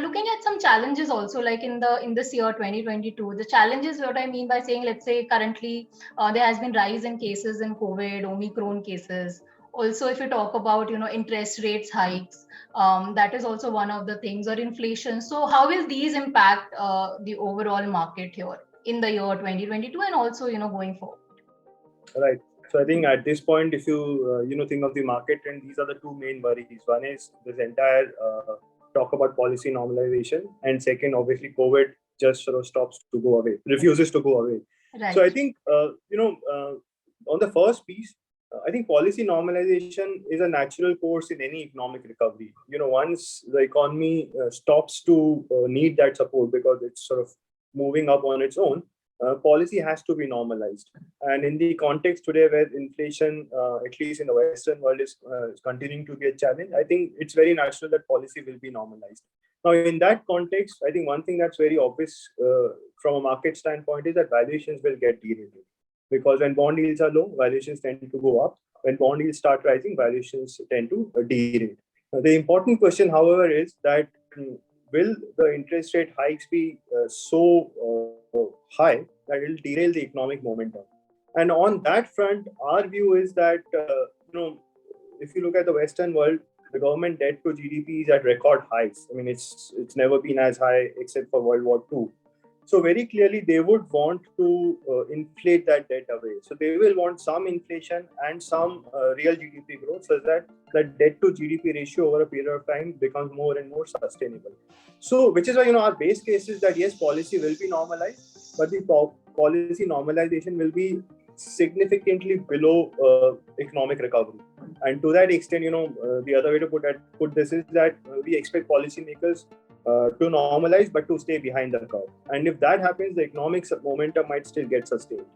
looking at some challenges also, like in this year 2022. The challenges, what I mean by saying, let's say currently there has been rise in cases in COVID, Omicron cases. Also, if you talk about interest rates hikes, that is also one of the things, or inflation. So how will these impact the overall market here in the year 2022 and also going forward? Right. So I think at this point, if you think of the market, and these are the two main worries. One is this entire talk about policy normalization, and second, obviously, COVID just sort of stops to go away, refuses to go away. Right. So I think on the first piece, I think policy normalization is a natural course in any economic recovery. Once the economy stops to need that support because it's sort of moving up on its own, policy has to be normalized. And in the context today where inflation, at least in the Western world, is continuing to be a challenge, I think it's very natural that policy will be normalized. Now, in that context, I think one thing that's very obvious from a market standpoint is that valuations will get derated. Because when bond yields are low, valuations tend to go up. When bond yields start rising, valuations tend to derate. The important question, however, is that will the interest rate hikes be so high that it will derail the economic momentum? And on that front, our view is that if you look at the Western world, the government debt to GDP is at record highs. I mean, it's never been as high except for World War II. So very clearly, they would want to inflate that debt away. So they will want some inflation and some real GDP growth, so that that debt to GDP ratio over a period of time becomes more and more sustainable. So, which is why our base case is that yes, policy will be normalized, but the policy normalization will be significantly below economic recovery. And to that extent, the other way to put this is that we expect policymakers to normalize, but to stay behind the curve. And if that happens, the economic momentum might still get sustained.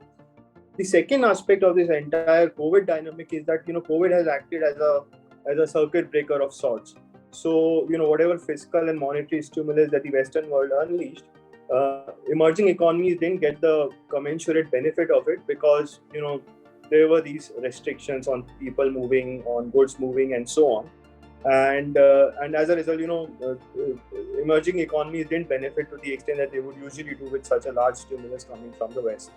The second aspect of this entire COVID dynamic is that COVID has acted as a circuit breaker of sorts. So whatever fiscal and monetary stimulus that the Western world unleashed, emerging economies didn't get the commensurate benefit of it because there were these restrictions on people moving, on goods moving, and so on. And as a result, emerging economies didn't benefit to the extent that they would usually do with such a large stimulus coming from the West.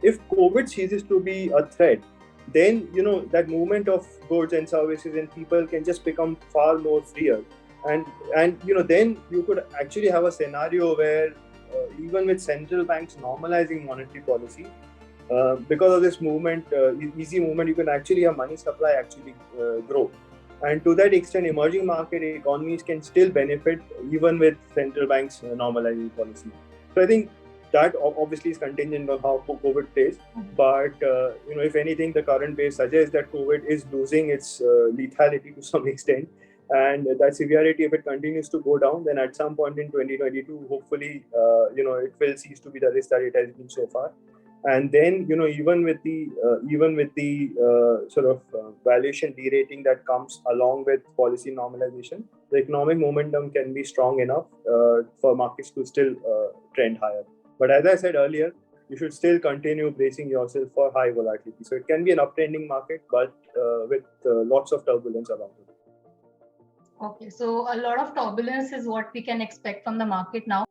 If COVID ceases to be a threat, then that movement of goods and services and people can just become far more freer. And then you could actually have a scenario where even with central banks normalizing monetary policy, because of this movement, easy movement, you can actually have money supply actually grow. And to that extent, emerging market economies can still benefit even with central banks normalizing policy. So I think that obviously is contingent on how COVID plays. But if anything, the current base suggests that COVID is losing its lethality to some extent. And that severity, if it continues to go down, then at some point in 2022, hopefully, it will cease to be the risk that it has been so far. And then, even with the sort of valuation derating that comes along with policy normalization, the economic momentum can be strong enough for markets to still trend higher. But as I said earlier, you should still continue bracing yourself for high volatility. So it can be an uptrending market, but with lots of turbulence around it. Okay, so a lot of turbulence is what we can expect from the market now.